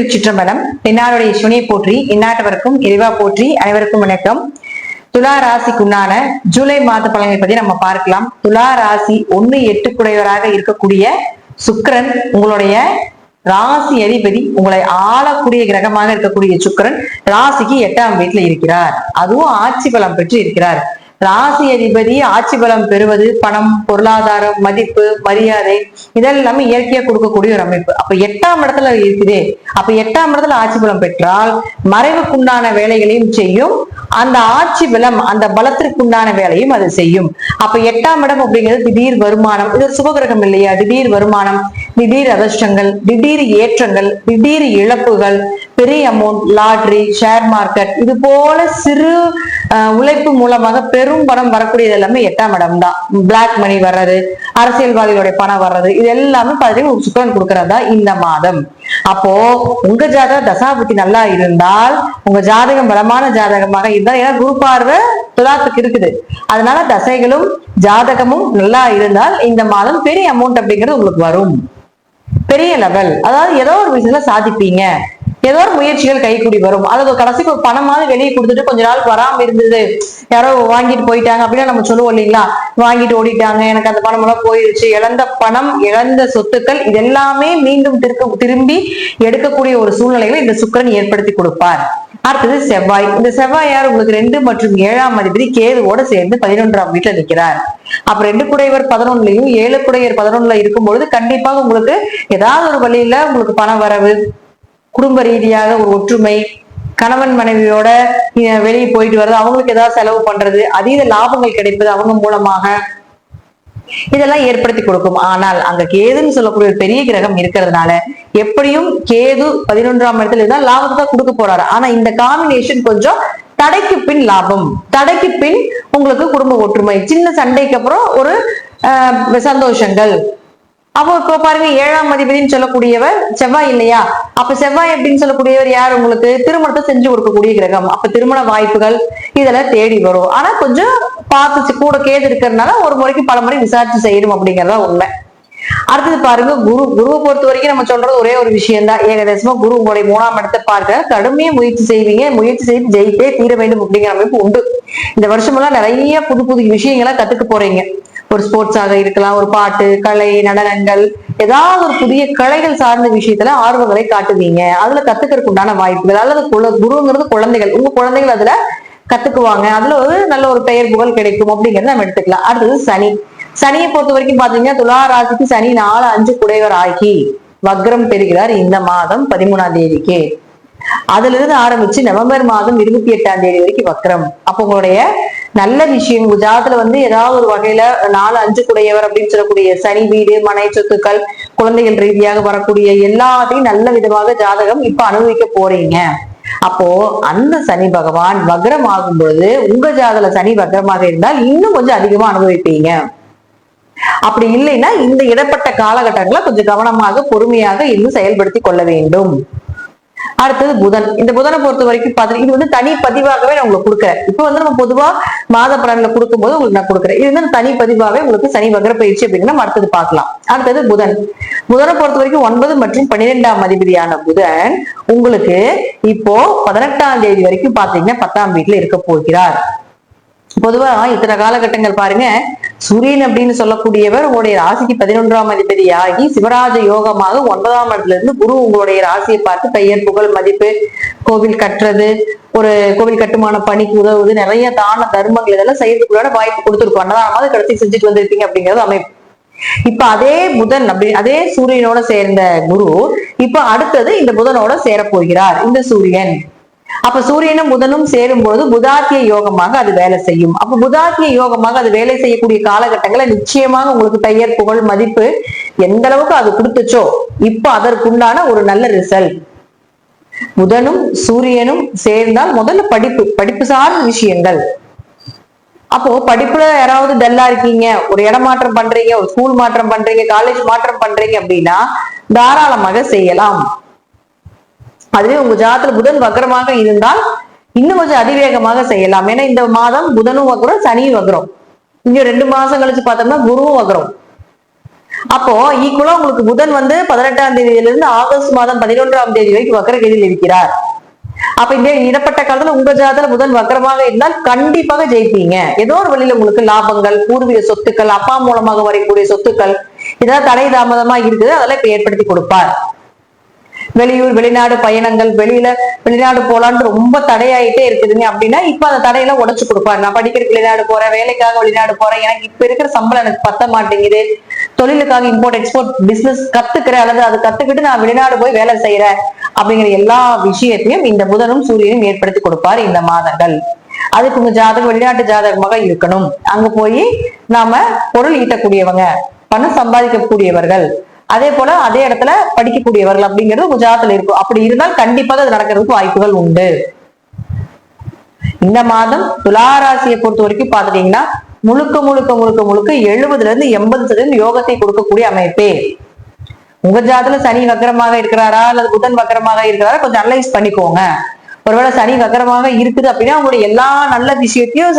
திருச்சிற்றம்பலம். என்னாருடைய சிவனை போற்றி, எந்நாட்டவருக்கும் இறைவா போற்றி. அனைவருக்கும் வணக்கம். துலா ராசிக்குண்டான ஜூலை மாத பலனை பத்தி நம்ம பார்க்கலாம். துலா ராசி 1-8 குடையவராக இருக்கக்கூடிய சுக்கிரன் உங்களுடைய ராசி அதிபதி, உங்களை ஆளக்கூடிய கிரகமாக இருக்கக்கூடிய சுக்கிரன் ராசிக்கு 8ஆம் வீட்டுல இருக்கிறார். அதுவும் ஆட்சி பலம் பெற்று இருக்கிறார். ராசி அதிபதி ஆட்சி பலம் பெறுவது பணம், பொருளாதாரம், மதிப்பு, மரியாதை இதெல்லாமே இயற்கையா கொடுக்கக்கூடிய ஒரு அமைப்பு. அப்ப 8ஆம் இடத்துல இருக்குதே, அப்ப 8ஆம் இடத்துல ஆட்சி பலம் பெற்றால் மறைவுக்குண்டான வேலைகளையும் செய்யும். அந்த ஆட்சி பலம், அந்த பலத்திற்குண்டான வேலையும் அது செய்யும். அப்ப 8ஆம் இடம் அப்படிங்கிறது திடீர் வருமானம். இது சுபகிரகம் இல்லையா? திடீர் வருமானம், திடீர் அதிர்ஷ்டங்கள், திடீர் ஏற்றங்கள், திடீர் இழப்புகள், பெரிய அமௌண்ட், லாட்ரி, ஷேர் மார்க்கெட், இது போல சிறு உழைப்பு மூலமாக பெரும் பணம் வரக்கூடியது எல்லாமே 8ஆம் இடம் தான். பிளாக் மணி வர்றது, அரசியல்வாதிகளுடைய பணம் வர்றது, இது எல்லாமே பாத்தீங்கன்னா சுக்கிரன் கொடுக்கறதா இந்த மாதம். அப்போ உங்க ஜாதக தசாபுத்தி நல்லா இருந்தால், உங்க ஜாதகம் பலமான ஜாதகமாக இருந்தால், ஏன்னா குரு பார்வை துலாத்துக்கு இருக்குது, அதனால தசைகளும் ஜாதகமும் நல்லா இருந்தால் இந்த மாதம் பெரிய அமௌண்ட் அப்படிங்கிறது உங்களுக்கு வரும். பெரிய லெவல், அதாவது ஏதோ ஒரு விஷயத்துல சாதிப்பீங்க, ஏதோ ஒரு முயற்சிகள் கைக்கூடி வரும். அதாவது கடைசிக்கு ஒரு பணமாவது வெளியே கொடுத்துட்டு கொஞ்ச நாள் வராம இருந்தது, யாரோ வாங்கிட்டு போயிட்டாங்க அப்படின்னா நம்ம சொல்லுவோம் இல்லைங்களா, வாங்கிட்டு ஓடிட்டாங்க, எனக்கு அந்த பணம் எல்லாம் போயிடுச்சு. இழந்த பணம், இழந்த சொத்துக்கள் இது எல்லாமே மீண்டும் திரும்பி எடுக்கக்கூடிய ஒரு சூழ்நிலைகளை இந்த சுக்கிரன் ஏற்படுத்தி கொடுப்பார். அடுத்தது செவ்வாய். இந்த செவ்வாய் யார்? உங்களுக்கு 2 மற்றும் 7ஆம் அதிபதி கேதுவோட சேர்ந்து 11ஆம் வீட்டுல நிற்கிறார். அப்ப 2 குடையவர் 11லயும் 7 குடையவர் 11ல இருக்கும் பொழுது கண்டிப்பாக உங்களுக்கு ஏதாவது ஒரு வழியில உங்களுக்கு பண வரவு, குடும்ப ரீதியாக ஒரு ஒற்றுமை, கணவன் மனைவியோட வெளியே போயிட்டு வர்றது, அவங்களுக்கு ஏதாவது செலவு பண்றது, அதீத லாபங்கள் கிடைப்பது அவங்க மூலமாக, இதெல்லாம் ஏற்படுத்தி கொடுக்கும். ஆனால் அங்க கேதுன்னு சொல்லக்கூடிய ஒரு பெரிய கிரகம் இருக்கிறதுனால எப்படியும் கேது 11ஆம் இடத்துல இருந்தா லாபத்தை தான் கொடுக்க போறாரு. ஆனா இந்த காம்பினேஷன் கொஞ்சம் தடைக்கு பின் லாபம், தடைக்கு பின் உங்களுக்கு குடும்ப ஒற்றுமை, சின்ன சண்டைக்கு அப்புறம் ஒரு சந்தோஷங்கள். அப்போ இப்ப பாருங்க 7ஆம் அதிபதினு சொல்லக்கூடியவர் செவ்வாய் இல்லையா? அப்ப செவ்வாய் அப்படின்னு சொல்லக்கூடியவர் யார்? உங்களுக்கு திருமணத்தை செஞ்சு கொடுக்கக்கூடிய கிரகம். அப்ப திருமண வாய்ப்புகள் இதெல்லாம் தேடி வரும். ஆனா கொஞ்சம் பார்த்து கூட கேது இருக்கிறதுனால ஒரு முறைக்கு பல முறை விசாரிச்சு செய்யணும் அப்படிங்கறதா உண்மை. அடுத்தது பாருங்க குருவை பொறுத்த வரைக்கும் நம்ம சொல்றது ஒரே ஒரு விஷயம் தான். ஏகதேசமா குரு உங்களுடைய 3ஆம் இடத்தை பார்க்க கடுமையா முயற்சி செய்வீங்க, முயற்சி செய்து ஜெயித்தே தீர வேண்டும் அப்படிங்கிற அமைப்பு உண்டு. இந்த வருஷமெல்லாம் நிறைய புது புது விஷயங்களை கத்துக்க போறீங்க. ஒரு ஸ்போர்ட்ஸாக இருக்கலாம், ஒரு பாட்டு, கலை, நடனங்கள், ஏதாவது ஒரு புதிய கலைகள் சார்ந்த விஷயத்துல ஆர்வங்களை காட்டுவீங்க. அதுல கத்துக்கிறதுக்கு உண்டான வாய்ப்புகள், அல்லது குருங்கிறது குழந்தைகள், உங்க குழந்தைகள் அதுல கத்துக்குவாங்க, அதுல ஒரு நல்ல ஒரு பெயர் புகழ் கிடைக்கும் அப்படிங்கறத நம்ம எடுத்துக்கலாம். அடுத்தது சனி. சனியை பொறுத்த வரைக்கும் பாத்தீங்கன்னா துலா ராசிக்கு சனி 4-5 குடையவர் ஆகி வக்ரம் பெறுகிறார் இந்த மாதம் 13ஆம் தேதிக்கு. அதுல இருந்து ஆரம்பிச்சு நவம்பர் மாதம் 28ஆம் தேதி வரைக்கும் வக்ரம். அப்ப உங்களுடைய நல்ல விஷயம் உங்க ஜாதகத்துல ஏதாவது ஒரு வகையில 4-5 குடையவர் அப்படின்னு சொல்லக்கூடிய சனி, வீடு, மனை, சொத்துக்கள், குழந்தைகள் ரீதியாக வரக்கூடிய எல்லாத்தையும் நல்ல விதமாக ஜாதகம் இப்ப அனுபவிக்க போறீங்க. அப்போ அந்த சனி பகவான் வக்ரம் ஆகும் பொழுது உங்க ஜாதகத்துல சனி வக்ரமாக இருந்தால் இன்னும் கொஞ்சம் அதிகமா அனுபவிப்பீங்க. அப்படி இல்லைன்னா இந்த இடப்பட்ட காலகட்டங்களை கொஞ்சம் கவனமாக பொறுமையாக இன்னும் செயல்படுத்தி கொள்ள வேண்டும். அடுத்தது புதன். இந்த புதனை பொறுத்த வரைக்கும் பாத்தீங்கன்னா இது தனி பதிவாகவே நான் உங்களுக்கு கொடுக்குறேன். இப்ப நம்ம பொதுவா மாத பலன்ல கொடுக்கும் போது உங்களுக்கு நான் கொடுக்குறேன். இது தனி பதிவாகவே உங்களுக்கு சனி வக்ர பயிற்சி அப்படின்னு நம்ம அடுத்தது பார்க்கலாம். அடுத்தது புதனை பொறுத்த வரைக்கும் 9 மற்றும் 12ஆம் அதிபதியான புதன் உங்களுக்கு இப்போ 18ஆம் தேதி வரைக்கும் பாத்தீங்கன்னா 10ஆம் வீட்டுல இருக்க போகிறார். பொதுவா இத்தனை காலகட்டங்கள் பாருங்க, சூரியன் அப்படின்னு சொல்லக்கூடியவர் உங்களுடைய ராசிக்கு 11ஆம் அதிபதி ஆகி சிவராஜ யோகமாக 9ஆம் இடத்துல இருந்து குரு உங்களுடைய ராசியை பார்த்து பெயர், புகழ், மதிப்பு, கோவில் கட்டுறது, ஒரு கோவில் கட்டுமான பணிக்கு உதவுவது, நிறைய தான தர்மங்கள் இதெல்லாம் செய்யறதுக்குள்ள வாய்ப்பு கொடுத்துருக்கோம். அன்னதானமாவது கடைசி செஞ்சுட்டு வந்திருப்பீங்க அப்படிங்கிறது அமைப்பு. இப்ப அதே புதன் அதே சூரியனோட சேர்ந்த குரு இப்ப அடுத்தது இந்த புதனோட சேர போகிறார் இந்த சூரியன். அப்ப சூரியனும் புதனும் சேரும் பொழுது புதாத்திய யோகமாக அது வேலை செய்யும். அப்ப புதாத்திய யோகமாக அது வேலை செய்யக்கூடிய காலகட்டங்களை நிச்சயமாக உங்களுக்கு பெயர், புகழ், மதிப்பு எந்த அளவுக்கு அது கொடுத்துச்சோ இப்ப அதற்குண்டான ஒரு நல்ல ரிசல்ட். புதனும் சூரியனும் சேர்ந்தால் முதல்ல படிப்பு சார்ந்த விஷயங்கள். அப்போ படிப்புல யாராவது டல்லா இருக்கீங்க, ஒரு இடமாற்றம் பண்றீங்க, ஒரு ஸ்கூல் மாற்றம் பண்றீங்க, காலேஜ் மாற்றம் பண்றீங்க அப்படின்னா தாராளமாக செய்யலாம். அதுவே உங்க ஜாதகத்துல புதன் வக்ரமாக இருந்தால் இன்னும் கொஞ்சம் அதிவேகமாக செய்யலாம். ஏன்னா இந்த மாதம் புதனும் வக்ரம், சனியும் வக்ரம். இன்னும் 2 மாசம் கழிச்சு பார்த்தோம்னா குருவும் வக்ரம். அப்போ ஈக்குவலா உங்களுக்கு புதன் 18ஆம் தேதியிலிருந்து ஆகஸ்ட் மாதம் 11ஆம் தேதி வரைக்கும் வக்கரகதியில் இருக்கிறார். அப்ப இந்த இடப்பட்ட காலத்துல உங்க ஜாதகத்துல புதன் வக்கரமாக இருந்தால் கண்டிப்பாக ஜெயிப்பீங்க. ஏதோ ஒரு வழியில உங்களுக்கு லாபங்கள், பூர்வீக சொத்துக்கள், அப்பா மூலமாக வரக்கூடிய சொத்துக்கள், ஏதாவது தடை தாமதமா இருக்குது, அதெல்லாம் இப்ப ஏற்படுத்தி கொடுப்பார். வெளியூர் வெளிநாடு பயணங்கள், வெளிநாடு போலான்னு ரொம்ப தடையாயிட்டே இருக்குதுங்க அப்படின்னா இப்ப அந்த தடையெல்லாம் உடைச்சு கொடுப்பாரு. நான் படிக்கிறதுக்கு வெளிநாடு போறேன், வேலைக்காக வெளிநாடு போறேன், எனக்கு இப்ப இருக்கிற சம்பளம் எனக்கு பத்த மாட்டேங்குது, தொழிலுக்காக இம்போர்ட் எக்ஸ்போர்ட் பிசினஸ் கத்துக்கிறேன், அல்லது அதை கத்துக்கிட்டு நான் வெளிநாடு போய் வேலை செய்யறேன் அப்படிங்கிற எல்லா விஷயத்தையும் இந்த புதனும் சூரியனும் ஏற்படுத்தி கொடுப்பார் இந்த மாதங்கள். அதுக்கு உங்க ஜாதகம் வெளிநாட்டு ஜாதகமாக இருக்கணும். அங்க போய் நாம பொருள் ஈட்டக்கூடியவங்க, பணம் சம்பாதிக்கக்கூடியவர்கள், அதே போல அதே இடத்துல படிக்கக்கூடியவர்கள் அப்படிங்கிறது உங்க ஜாதகத்துல இருக்கும். அப்படி இருந்தால் கண்டிப்பாக அது நடக்கிறதுக்கு வாய்ப்புகள் உண்டு. இந்த மாதம் துளாராசியை பொறுத்த வரைக்கும் பாத்துட்டீங்கன்னா முழுக்க முழுக்க முழுக்க முழுக்க 70% யோகத்தை கொடுக்கக்கூடிய அமைப்பே. உங்க ஜாதகத்துல சனி வக்கரமாக இருக்கிறாரா அல்லது புதன் வக்கரமாக இருக்கிறாரா கொஞ்சம் அனலைஸ் பண்ணிக்கோங்க. ஒருவேளை சனி வக்கரமாக இருக்குது அப்படின்னா உங்களுடைய எல்லா நல்ல விஷயத்தையும்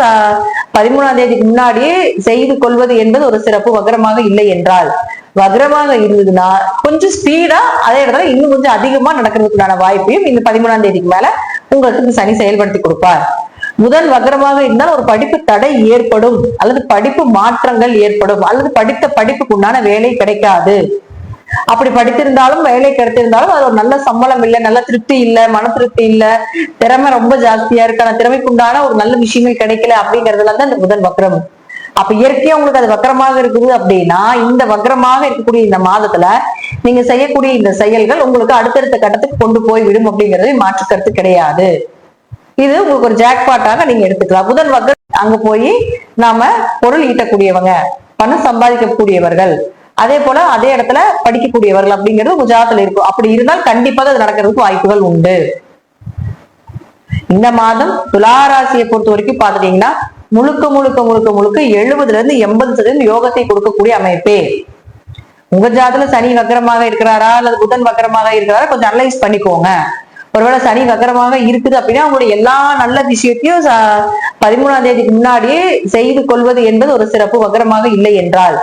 13ஆம் தேதிக்கு முன்னாடியே செய்து கொள்வது என்பது ஒரு சிறப்பு. வக்கரமாக இல்லை என்றால், வக்ரமாக இருந்ததுன்னா கொஞ்சம் ஸ்பீடா அதே இடத்துல இன்னும் கொஞ்சம் அதிகமா நடக்கிறதுக்கான வாய்ப்பையும் இந்த 13ஆம் தேதிக்கு மேல உங்களுக்கு சனி செயல்படுத்தி கொடுப்பார். புதன் வக்ரமாக இருந்தால் ஒரு படிப்பு தடை ஏற்படும், அல்லது படிப்பு மாற்றங்கள் ஏற்படும், அல்லது படித்த படிப்புக்கு உண்டான வேலை கிடைக்காது. அப்படி படித்திருந்தாலும் வேலை கிடைத்திருந்தாலும் அது ஒரு நல்ல சம்பளம் இல்லை, நல்ல திருப்தி இல்லை, மன திருப்தி இல்லை, திறமை ரொம்ப ஜாஸ்தியா இருக்கு, ஆனா திறமைக்குண்டான ஒரு நல்ல விஷயங்கள் கிடைக்கல அப்படிங்கறதுல தான் இந்த புதன் வக்ரம். அப்ப இயற்கையா உங்களுக்கு அது வக்கரமாக இருக்குது அப்படின்னா இந்த வக்கரமாக இருக்கக்கூடிய இந்த மாதத்துல நீங்க செய்யக்கூடிய இந்த செயல்கள் உங்களுக்கு அடுத்தடுத்த கட்டத்துக்கு கொண்டு போய் விடும் அப்படிங்கறது மாற்று கருத்து கிடையாது. இது உங்களுக்கு ஒரு ஜாக்பாட்டாக நீங்க எடுத்துக்கலாம். புதன் வக்கரம் அங்க போய் நாம பொருள் ஈட்டக்கூடியவங்க, பணம் சம்பாதிக்கக்கூடியவர்கள், அதே போல அதே இடத்துல படிக்கக்கூடியவர்கள் அப்படிங்கிறது உங்க ஜாதகத்துல இருக்கும். அப்படி இருந்தால் கண்டிப்பாக அது நடக்கிறதுக்கு வாய்ப்புகள் உண்டு. இந்த மாதம் துளாராசியை பொறுத்த வரைக்கும் பாத்துட்டீங்கன்னா முழுக்க முழுக்க முழுக்க முழுக்க 70% யோகத்தை கொடுக்கக்கூடிய அமைப்பே. உங்க ஜாதகத்துல சனி வக்கரமாக இருக்கிறாரா அல்லது புதன் வக்கரமாக இருக்கிறாரா கொஞ்சம் அனலைஸ் பண்ணிக்கோங்க. ஒருவேளை சனி வக்கரமாக இருக்குது அப்படின்னா உங்களுடைய எல்லா நல்ல விஷயத்தையும் 13ஆம் தேதிக்கு முன்னாடியே செய்து கொள்வது என்பது ஒரு சிறப்பு. வக்கரமாக இல்லை என்றால்,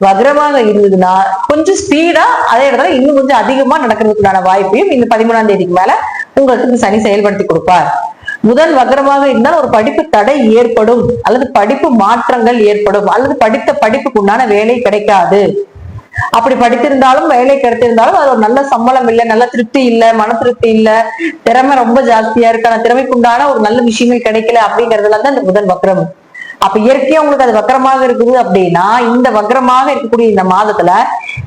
வக்ரமாக இருந்ததுன்னா கொஞ்சம் ஸ்பீடா அதே இடத்துல இன்னும் கொஞ்சம் அதிகமா நடக்கிறதுக்கான வாய்ப்பையும் இந்த 13ஆம் தேதிக்கு மேல உங்களுக்கு சனி செயல்படுத்தி கொடுப்பார். புதன் வக்ரமாக இருந்தால் ஒரு படிப்பு தடை ஏற்படும், அல்லது படிப்பு மாற்றங்கள் ஏற்படும், அல்லது படித்த படிப்புக்கு உண்டான வேலை கிடைக்காது. அப்படி படித்திருந்தாலும் வேலை கிடைத்திருந்தாலும் அது ஒரு நல்ல சம்பளம் இல்லை, நல்ல திருப்தி இல்லை, மன திருப்தி இல்லை, திறமை ரொம்ப ஜாஸ்தியா இருக்கு, ஆனா திறமைக்குண்டான ஒரு நல்ல விஷயங்கள் கிடைக்கல அப்படிங்கறதுல தான் இந்த புதன் வக்ரம். அப்ப இயற்கையா உங்களுக்கு அது வக்கரமாக இருக்குது அப்படின்னா இந்த வக்கரமாக இருக்கக்கூடிய இந்த மாதத்துல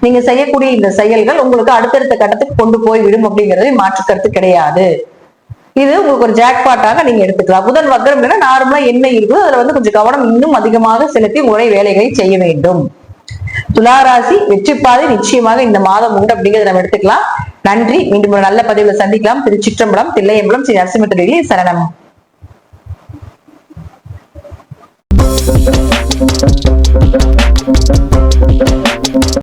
நீங்க செய்யக்கூடிய இந்த செயல்கள் உங்களுக்கு அடுத்தடுத்த கட்டத்துக்கு கொண்டு போய் விடும் அப்படிங்கறது மாற்று கருத்து கிடையாது. இது உங்களுக்கு ஒரு ஜாக்பாட்டாக நீங்க எடுத்துக்கலாம். புதன் வக்கரம் நார்மலா என்ன இருக்குதோ அதுல கொஞ்சம் கவனம் இன்னும் அதிகமாக செலுத்தி உங்களுடைய வேலைகளை செய்ய வேண்டும். துளாராசி வெற்றிப்பாதை நிச்சயமாக இந்த மாதம் உண்டு அப்படிங்கிறத நம்ம எடுத்துக்கலாம். நன்றி. மீண்டும் ஒரு நல்ல பதிவுல சந்திக்கலாம். திருச்சிற்றம்பலம், தில்லையம்பலம், ஸ்ரீ நரசிம்ம சரணம்.